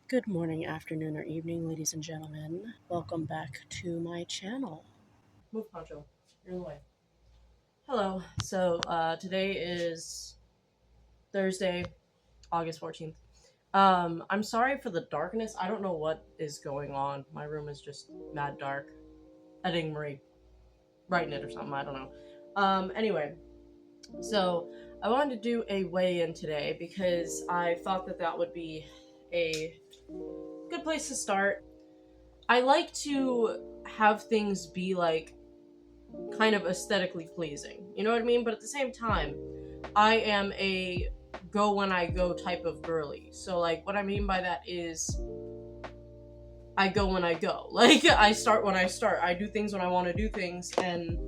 Good morning, afternoon, or evening, ladies and gentlemen. Welcome back to my channel. Move, Poncho. You're in the way. Hello. So, today is Thursday, August 14th. I'm sorry for the darkness. I don't know what is going on. My room is just mad dark. I think Marie writing it or something. I don't know. Anyway, so I wanted to do a weigh-in today because I thought that would be a good place to start. I like to have things be like kind of aesthetically pleasing, you know what I mean? But at the same time, I am a go when I go type of girly. So like what I mean by that is I go when I go. Like I start when I start. I do things when I want to do things, and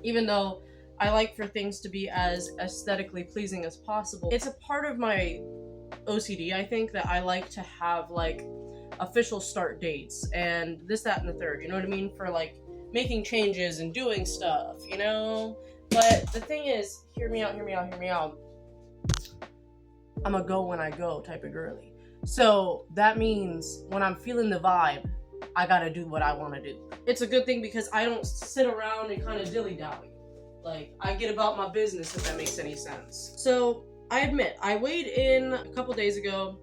even though I like for things to be as aesthetically pleasing as possible, it's a part of my OCD, I think, that I like to have like official start dates and this, that, and the third, you know what I mean, for like making changes and doing stuff, you know? But the thing is, hear me out, I'm a go when I go type of girly. So that means when I'm feeling the vibe, I gotta do what I want to do. It's a good thing because I don't sit around and kind of dilly-dally. Like, I get about my business, if that makes any sense. So I admit, I weighed in a couple days ago,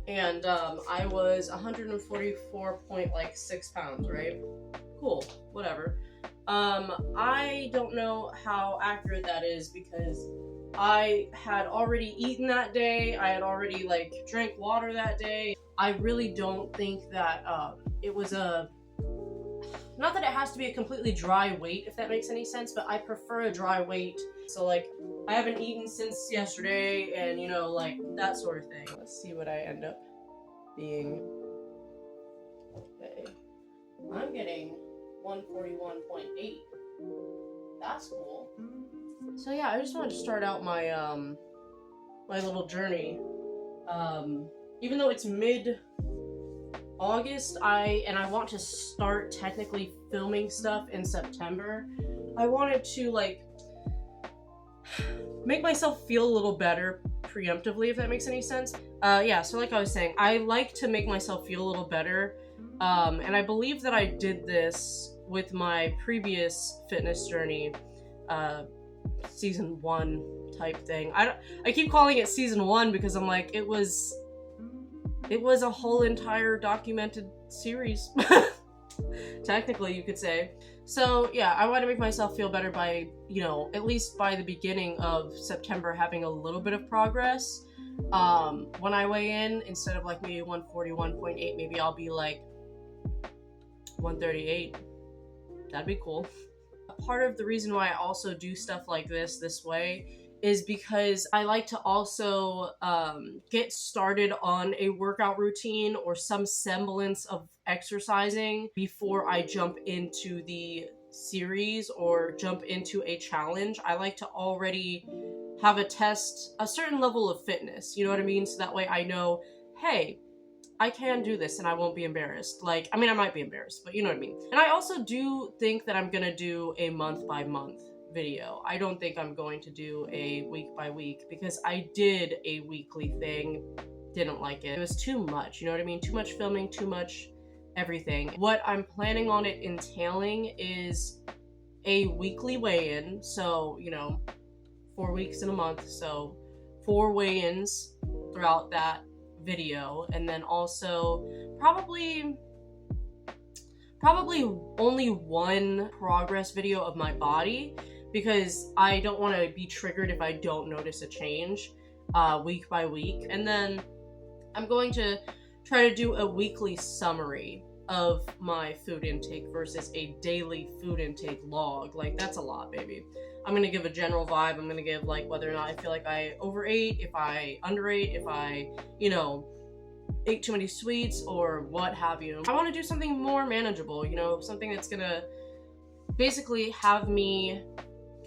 and I was 144.6 pounds, right? Cool, whatever. I don't know how accurate that is because I had already eaten that day. I had already like drank water that day. I really don't think that it was not that it has to be a completely dry weight, if that makes any sense, but I prefer a dry weight. So like, I haven't eaten since yesterday, and you know, like that sort of thing. Let's see what I end up being. Okay, I'm getting 141.8. That's cool. So yeah, I just wanted to start out my my little journey. Even though it's mid-August, I want to start technically filming stuff in September. I wanted to like make myself feel a little better preemptively, if that makes any sense. Yeah, so like I was saying, I like to make myself feel a little better. And I believe that I did this with my previous fitness journey, season 1 type thing. I keep calling it season 1 because I'm like, it was a whole entire documented series. Technically, you could say. So yeah, I want to make myself feel better by, you know, at least by the beginning of September having a little bit of progress. When I weigh in, instead of like maybe 141.8, maybe I'll be like 138. That'd be cool. Part of the reason why I also do stuff like this way is because I like to also get started on a workout routine or some semblance of exercising before I jump into the series or jump into a challenge. I like to already have a certain level of fitness, you know what I mean? So that way I know, hey, I can do this and I won't be embarrassed. Like, I mean, I might be embarrassed, but you know what I mean. And I also do think that I'm gonna do a month-by-month video. I don't think I'm going to do a week-by-week because I did a weekly thing, didn't like it. It was too much, you know what I mean? Too much filming, too much everything. What I'm planning on it entailing is a weekly weigh-in, so, you know, 4 weeks in a month, so 4 weigh-ins throughout that video, and then also probably only one progress video of my body, because I don't want to be triggered if I don't notice a change week by week. And then I'm going to try to do a weekly summary of my food intake versus a daily food intake log. Like, that's a lot, baby. I'm going to give a general vibe. I'm going to give, like, whether or not I feel like I overate, if I underate, if I, you know, ate too many sweets or what have you. I want to do something more manageable, you know, something that's going to basically have me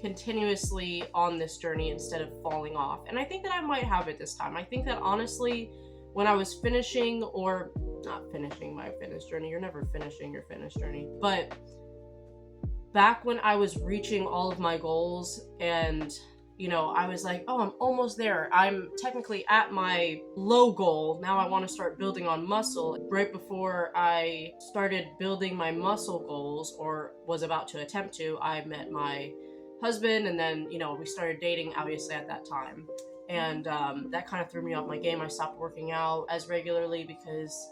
continuously on this journey instead of falling off. And I think that I might have it this time. I think that honestly, when I was finishing, or not finishing my fitness journey, you're never finishing your fitness journey, but back when I was reaching all of my goals and, you know, I was like, oh, I'm almost there. I'm technically at my low goal. Now I want to start building on muscle. Right before I started building my muscle goals, or was about to attempt to, I met my husband, and then, you know, we started dating obviously at that time. And that kind of threw me off my game. I stopped working out as regularly because,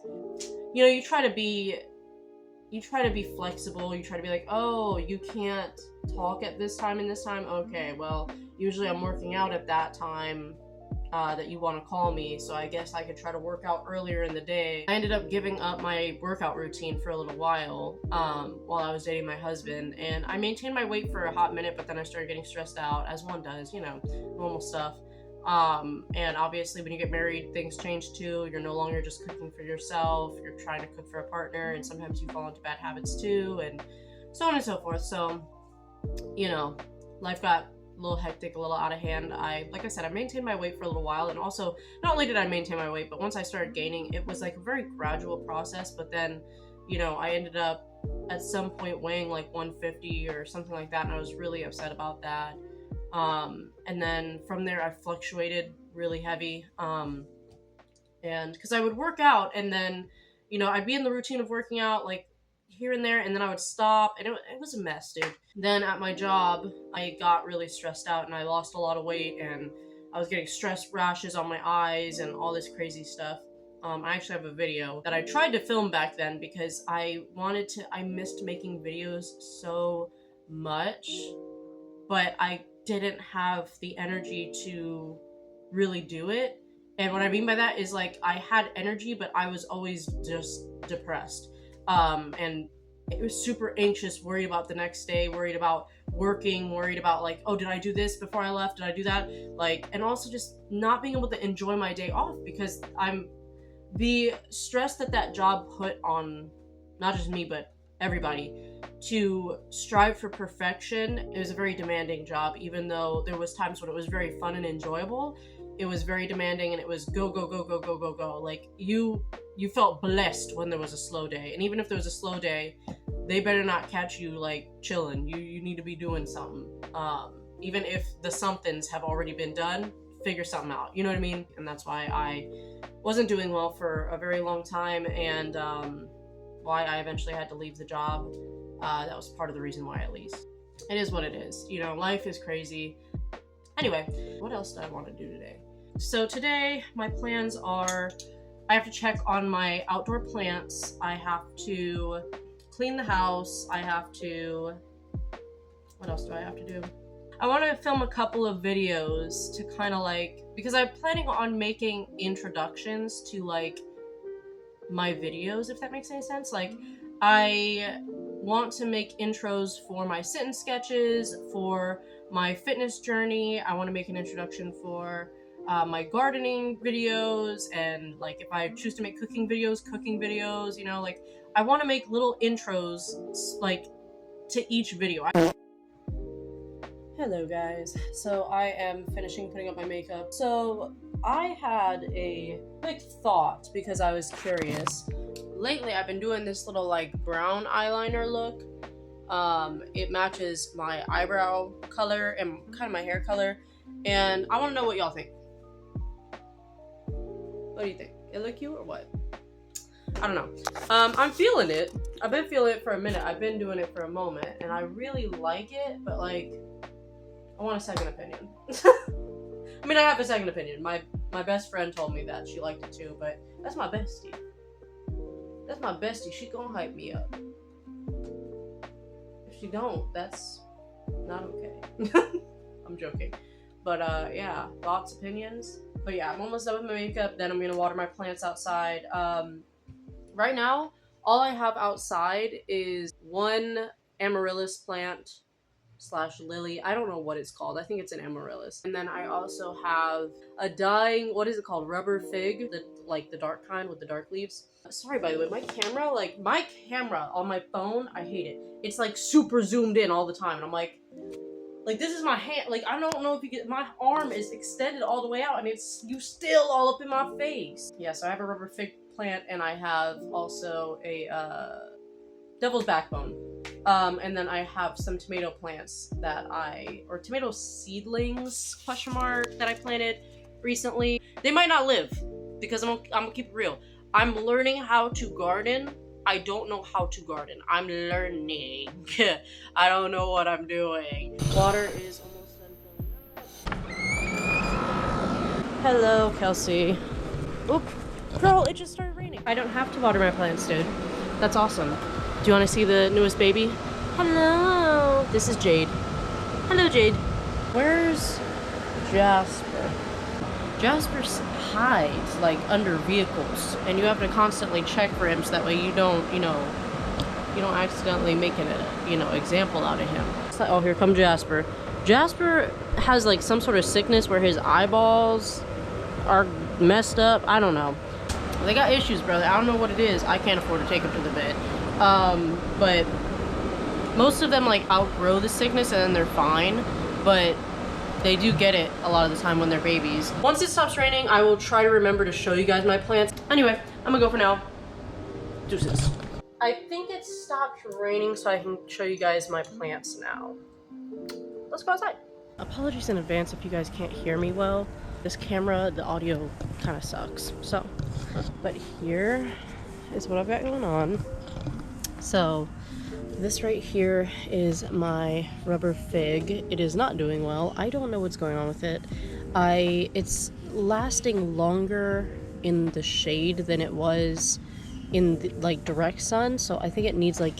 you know, you try to be flexible. You try to be like, oh, you can't talk at this time and this time. Okay, well, usually I'm working out at that time that you want to call me, so I guess I could try to work out earlier in the day. I ended up giving up my workout routine for a little while I was dating my husband, and I maintained my weight for a hot minute, but then I started getting stressed out, as one does, you know, normal stuff. And obviously when you get married, things change too. You're no longer just cooking for yourself, you're trying to cook for a partner, and sometimes you fall into bad habits too, and so on and so forth. So, you know, life got a little hectic, a little out of hand. Like I said, I maintained my weight for a little while, and also not only did I maintain my weight, but once I started gaining, it was like a very gradual process. But then, you know, I ended up at some point weighing like 150 or something like that, and I was really upset about that. And then from there I fluctuated really heavy, and because I would work out, and then, you know, I'd be in the routine of working out like here and there, and then I would stop, and it was a mess, dude. Then at my job, I got really stressed out, and I lost a lot of weight, and I was getting stress rashes on my eyes and all this crazy stuff. I actually have a video that I tried to film back then because I missed making videos so much, but I didn't have the energy to really do it. And what I mean by that is, like, I had energy, but I was always just depressed. And it was super anxious, worried about the next day, worried about working, worried about like, oh, did I do this before I left? Did I do that? Like, and also just not being able to enjoy my day off, because the stress that job put on not just me, but everybody, to strive for perfection. It was a very demanding job, even though there was times when it was very fun and enjoyable. It was very demanding, and it was go, go, go, go, go, go, go. Like, you felt blessed when there was a slow day. And even if there was a slow day, they better not catch you like chilling. You need to be doing something. Even if the somethings have already been done, figure something out. You know what I mean? And that's why I wasn't doing well for a very long time, and why I eventually had to leave the job. That was part of the reason why, at least. It is what it is. You know, life is crazy. Anyway, what else do I want to do today? So today, my plans are, I have to check on my outdoor plants. I have to clean the house. I have to, what else do I have to do? I want to film a couple of videos to kind of like, because I'm planning on making introductions to like my videos, if that makes any sense. Like, I want to make intros for my sit-in sketches, for my fitness journey. I want to make an introduction for my gardening videos, and like if I choose to make cooking videos, you know, like I want to make little intros like to each video. Hello guys, so I am finishing putting up my makeup. So I had a quick thought because I was curious. Lately I've been doing this little like brown eyeliner look. It matches my eyebrow color and kind of my hair color, and I want to know what y'all think. What do you think? It look cute or what? I don't know. I'm feeling it. I've been feeling it for a minute. I've been doing it for a moment, and I really like it, but like, I want a second opinion. I mean, I have a second opinion. My best friend told me that she liked it too, but that's my bestie. That's my bestie. She gonna hype me up. If she don't, that's not okay. I'm joking. But yeah, thoughts, opinions. But yeah, I'm almost done with my makeup. Then I'm gonna water my plants outside. Right now, all I have outside is one amaryllis plant / lily. I don't know what it's called. I think it's an amaryllis. And then I also have a dying, what is it called? Rubber fig, the dark kind with the dark leaves. Sorry, by the way, my camera on my phone, I hate it. It's like super zoomed in all the time. And I'm like this is my hand. Like, I don't know if you get, my arm is extended all the way out and it's, you still all up in my face. Yeah, so I have a rubber fig plant and I have also a devil's backbone. And then I have some tomato plants or tomato seedlings, / that I planted recently. They might not live because I'm gonna keep it real. I'm learning how to garden. I don't know how to garden. I'm learning. I don't know what I'm doing. Water is almost done filling up. Hello, Kelsey. Oop. Girl, it just started raining. I don't have to water my plants, dude. That's awesome. Do you want to see the newest baby? Hello. This is Jade. Hello, Jade. Where's Jasper? Jasper hides like under vehicles, and you have to constantly check for him so that way you don't, you don't accidentally make an, example out of him. It's like, oh, here comes Jasper. Jasper has like some sort of sickness where his eyeballs are messed up. I don't know. They got issues, brother. I don't know what it is. I can't afford to take him to the vet. But most of them like outgrow the sickness and then they're fine. But they do get it a lot of the time when they're babies. Once it stops raining, I will try to remember to show you guys my plants. Anyway, I'm gonna go for now. Deuces. I think it stopped raining so I can show you guys my plants now. Let's go outside. Apologies in advance if you guys can't hear me well. This camera, the audio kind of sucks. So, but here is what I've got going on. So, this right here is my rubber fig. It is not doing well. I don't know what's going on with it. It's lasting longer in the shade than it was in the, like direct sun. So I think it needs like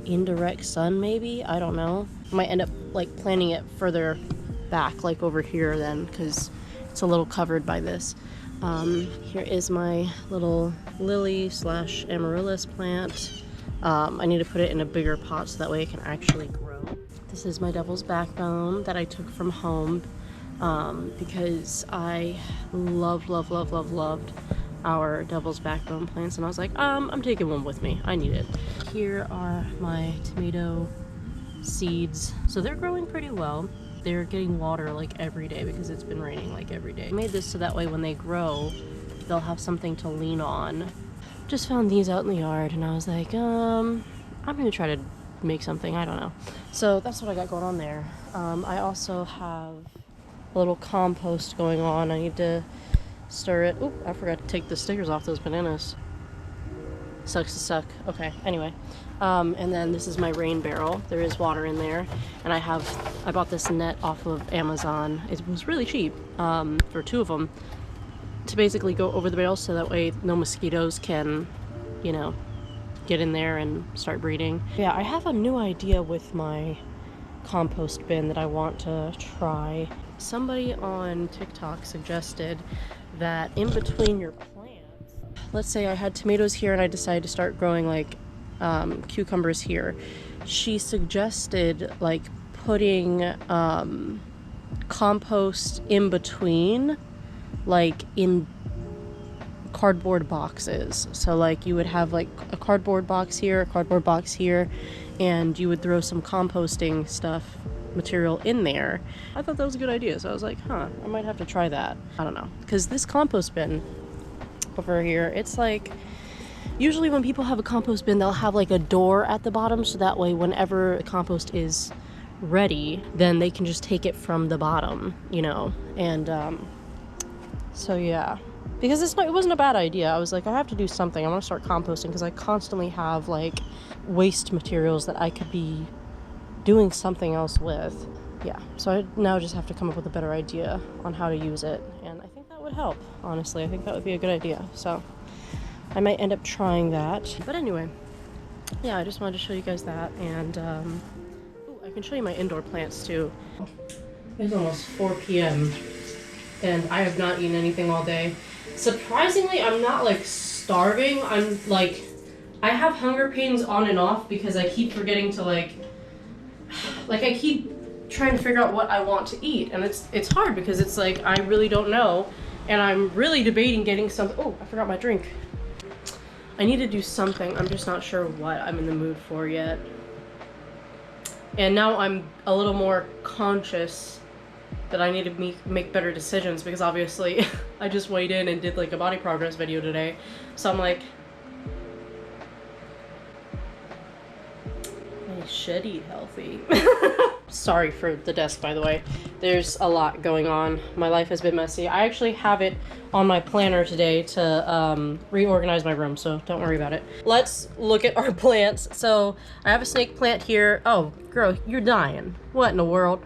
indirect sun maybe. I don't know. I might end up like planting it further back, like over here then, because it's a little covered by this. Here is my little lily / amaryllis plant. I need to put it in a bigger pot so that way it can actually grow. This is my devil's backbone that I took from home because I loved our devil's backbone plants, and I was like, I'm taking one with me. I need it. Here are my tomato seeds. So they're growing pretty well. They're getting water like every day because it's been raining like every day. I made this so that way when they grow, they'll have something to lean on. Just found these out in the yard and I was like, I'm gonna try to make something, I don't know. So that's what I got going on there. I also have a little compost going on. I need to stir it. Oop, I forgot to take the stickers off those bananas. Sucks to suck. Okay, anyway. And then this is my rain barrel. There is water in there. And I bought this net off of Amazon. It was really cheap for 2 of them, to basically go over the barrel so that way no mosquitoes can, get in there and start breeding. Yeah, I have a new idea with my compost bin that I want to try. Somebody on TikTok suggested that in between your plants, let's say I had tomatoes here and I decided to start growing like cucumbers here. She suggested like putting compost in between, like in cardboard boxes. So like you would have like a cardboard box here, a cardboard box here, and you would throw some composting material in there. I thought that was a good idea, so I was like, I might have to try that. I don't know, because this compost bin over here, it's like, usually when people have a compost bin, they'll have like a door at the bottom, so that way whenever the compost is ready, then they can just take it from the bottom, and so yeah, because it wasn't a bad idea. I was like, I have to do something. I want to start composting because I constantly have like waste materials that I could be doing something else with. yeah, so I now just have to come up with a better idea on how to use it, and I think that would help, honestly. I think that would be a good idea, so I might end up trying that. But anyway, yeah, I just wanted to show you guys that, and ooh, I can show you my indoor plants too. It's almost 4 p.m. and I have not eaten anything all day. Surprisingly, I'm not like starving. I'm like, I have hunger pains on and off because I keep forgetting to like I keep trying to figure out what I want to eat, and it's hard because it's like I really don't know, and I'm really debating getting some. Oh, I forgot my drink. I need to do something. I'm just not sure what I'm in the mood for yet. And now I'm a little more conscious that I need to make better decisions, because obviously I just weighed in and did like a body progress video today. So I'm like, I should eat healthy. Sorry for the desk, by the way. There's a lot going on. My life has been messy. I actually have it on my planner today to reorganize my room, so don't worry about it. Let's look at our plants. So I have a snake plant here. Oh, girl, you're dying. What in the world?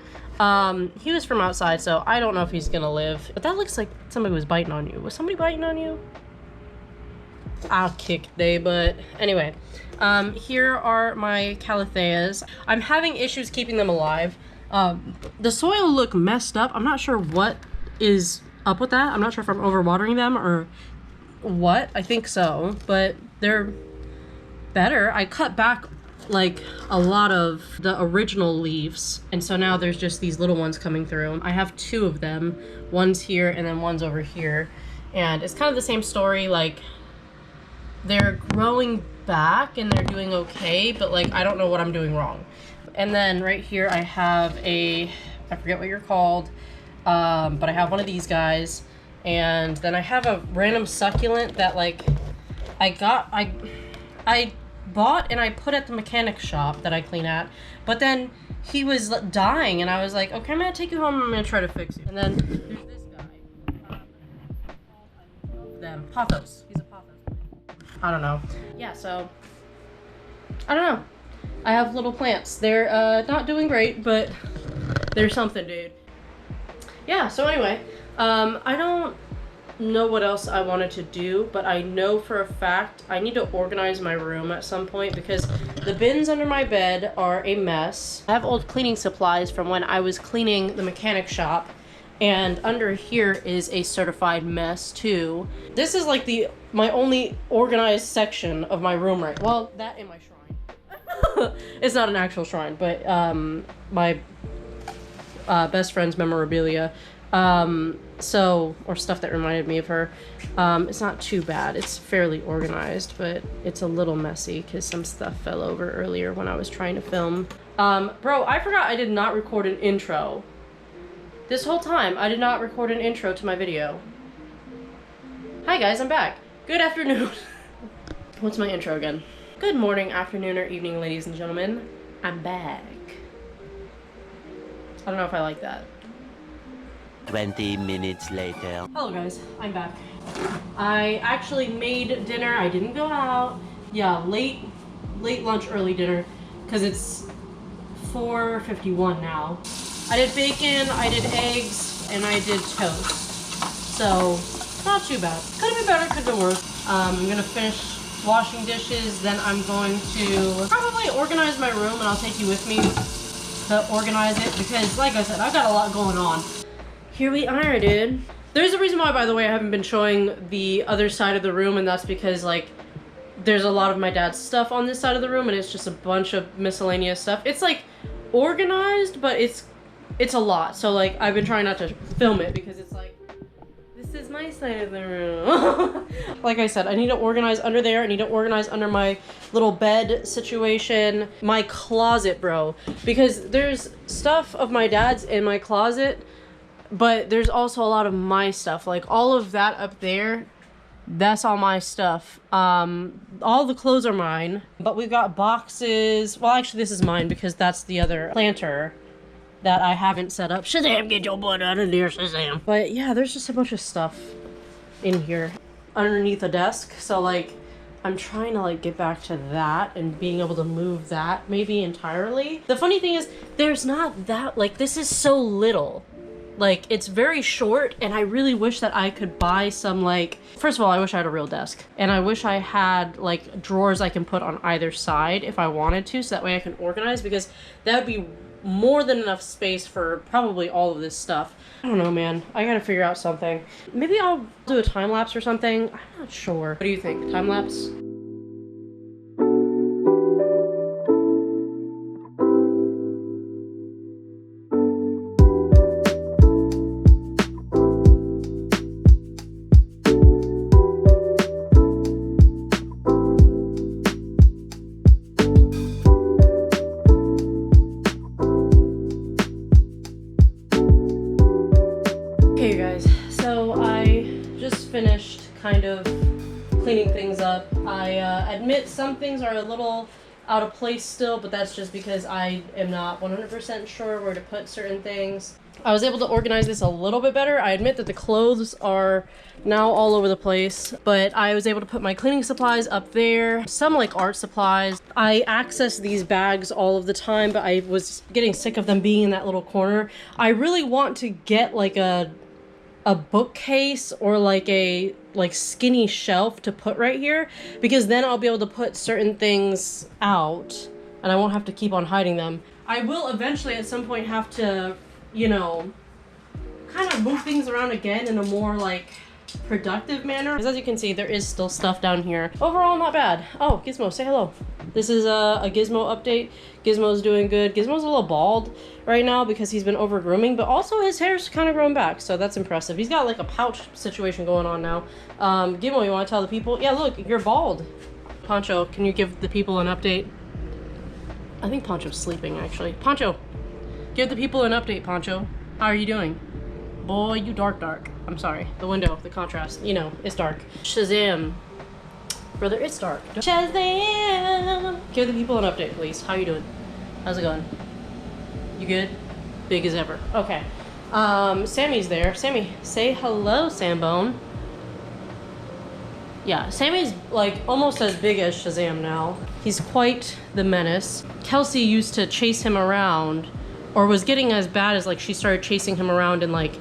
He was from outside, so I don't know if he's gonna live. But that looks like somebody was biting on you. Was somebody biting on you? I'll kick they, but anyway. Here are my calatheas. I'm having issues keeping them alive. The soil look messed up. I'm not sure what is up with that. I'm not sure if I'm overwatering them or what. I think so, but they're better. I cut back like a lot of the original leaves, and so now there's just these little ones coming through. I have 2 of them. One's here and then one's over here, and it's kind of the same story. Like, they're growing back and they're doing okay, but like I don't know what I'm doing wrong. And then right here I have I forget what you're called, but I have one of these guys, and then I have a random succulent that like I bought and I put at the mechanic shop that I clean at, but then he was dying and I was like, okay, I'm gonna take you home and I'm gonna try to fix you. And then there's this guy, I love them, pothos. He's a pothos. I don't know. Yeah, so I don't know. I have little plants. They're not doing great, but they're something, dude. Yeah, so anyway, I don't know what else I wanted to do, but I know for a fact I need to organize my room at some point because the bins under my bed are a mess. I have old cleaning supplies from when I was cleaning the mechanic shop, and under here is a certified mess too. This is like my only organized section of my room, right? Well, that and my shrine. It's not an actual shrine, but my best friend's memorabilia. Or stuff that reminded me of her. It's not too bad. It's fairly organized, but it's a little messy because some stuff fell over earlier when I was trying to film. Bro, I forgot I did not record an intro. This whole time, I did not record an intro to my video. Hi guys, I'm back. Good afternoon. What's my intro again? Good morning, afternoon, or evening, ladies and gentlemen. I'm back. I don't know if I like that. 20 minutes later. Hello guys, I'm back. I actually made dinner. I didn't go out. Yeah, late lunch, early dinner, because it's 4:51 now. I did bacon, I did eggs, and I did toast. So, not too bad. Could have been better, could have been worse. I'm gonna finish washing dishes, then I'm going to probably organize my room, and I'll take you with me to organize it, because like I said, I've got a lot going on. Here we are, dude. There's a reason why, by the way, I haven't been showing the other side of the room, and that's because, like, there's a lot of my dad's stuff on this side of the room, and it's just a bunch of miscellaneous stuff. It's, like, organized, but it's a lot. So, like, I've been trying not to film it because it's like, this is my side of the room. Like I said, I need to organize under there. I need to organize under my little bed situation. My closet, bro. Because there's stuff of my dad's in my closet, but there's also a lot of my stuff. Like, all of that up there, that's all my stuff. All the clothes are mine, but we've got boxes. Well, actually, this is mine because that's the other planter that I haven't set up. Shazam, get your butt out of there, Shazam. But yeah, there's just a bunch of stuff in here underneath a desk. So, like, I'm trying to like get back to that and being able to move that maybe entirely. The funny thing is there's not that, like, this is so little. Like, it's very short, and I really wish that I could buy some, like, first of all, I wish I had a real desk, and I wish I had like drawers I can put on either side if I wanted to, so that way I can organize, because that would be more than enough space for probably all of this stuff. I don't know, man. I gotta figure out something. Maybe I'll do a time lapse or something. I'm not sure. What do you think? Time lapse? Okay, you guys, so I just finished kind of cleaning things up. I admit some things are a little out of place still, but that's just because I am not 100% sure where to put certain things. I was able to organize this a little bit better. I admit that the clothes are now all over the place, but I was able to put my cleaning supplies up there, some like art supplies. I access these bags all of the time, but I was getting sick of them being in that little corner. I really want to get like a bookcase or like a skinny shelf to put right here, because then I'll be able to put certain things out and I won't have to keep on hiding them. I will eventually at some point have to, you know, kind of move things around again in a more like productive manner. Because as you can see, there is still stuff down here. Overall, not bad. Oh, Gizmo, say hello. This is a Gizmo update. Gizmo's doing good. Gizmo's a little bald right now because he's been over grooming, but also his hair's kind of grown back, so that's impressive. He's got like a pouch situation going on now. Gizmo, you want to tell the people? Yeah, look, you're bald. Poncho, can you give the people an update? I think Poncho's sleeping, actually. Poncho, give the people an update, Poncho. How are you doing? Boy, you dark. I'm sorry. The window, the contrast, you know, it's dark. Shazam. Brother, it's dark. Shazam! Give the people an update, please. How you doing? How's it going? You good? Big as ever. Okay. Sammy's there. Sammy, say hello, Sambone. Yeah, Sammy's like almost as big as Shazam now. He's quite the menace. Kelsey used to chase him around, or was getting as bad as like she started chasing him around and like,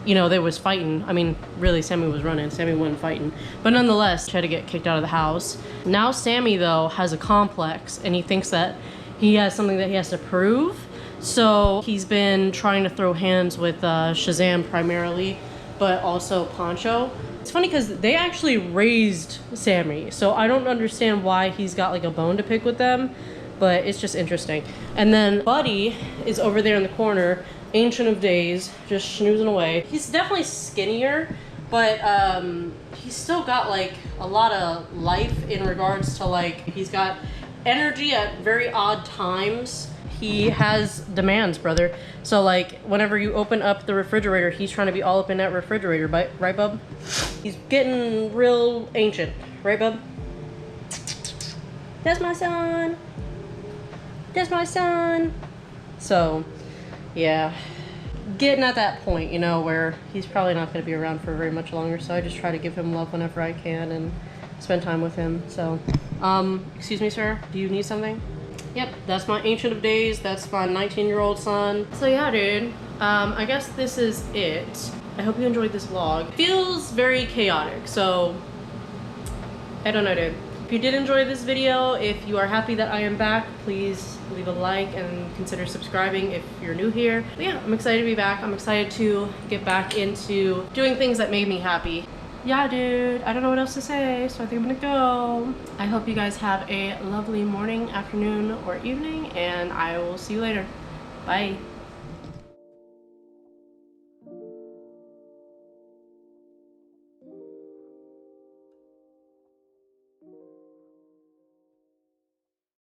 you know, they was fighting. I mean, really, Sammy was running. Sammy wasn't fighting. But nonetheless, tried to get kicked out of the house. Now Sammy, though, has a complex, and he thinks that he has something that he has to prove. So he's been trying to throw hands with Shazam primarily, but also Poncho. It's funny because they actually raised Sammy, so I don't understand why he's got like a bone to pick with them, but it's just interesting. And then Buddy is over there in the corner, Ancient of Days, just schnoozing away. He's definitely skinnier, but he's still got like a lot of life in regards to like, he's got energy at very odd times. He has demands, brother. So like whenever you open up the refrigerator, he's trying to be all up in that refrigerator, right, bub? He's getting real ancient, right, bub? That's my son. That's my son. So yeah, getting at that point, you know, where he's probably not going to be around for very much longer, so I just try to give him love whenever I can and spend time with him. So excuse me, sir, do you need something? Yep, that's my Ancient of Days. That's my 19-year-old son. So yeah, dude, I guess this is it. I hope you enjoyed this vlog. It feels very chaotic, so I don't know, dude. If you did enjoy this video, if you are happy that I am back, please leave a like and consider subscribing if you're new here. But yeah, I'm excited to be back. I'm excited to get back into doing things that made me happy. Yeah, dude, I don't know what else to say, so I think I'm gonna go. I hope you guys have a lovely morning, afternoon, or evening, and I will see you later. Bye.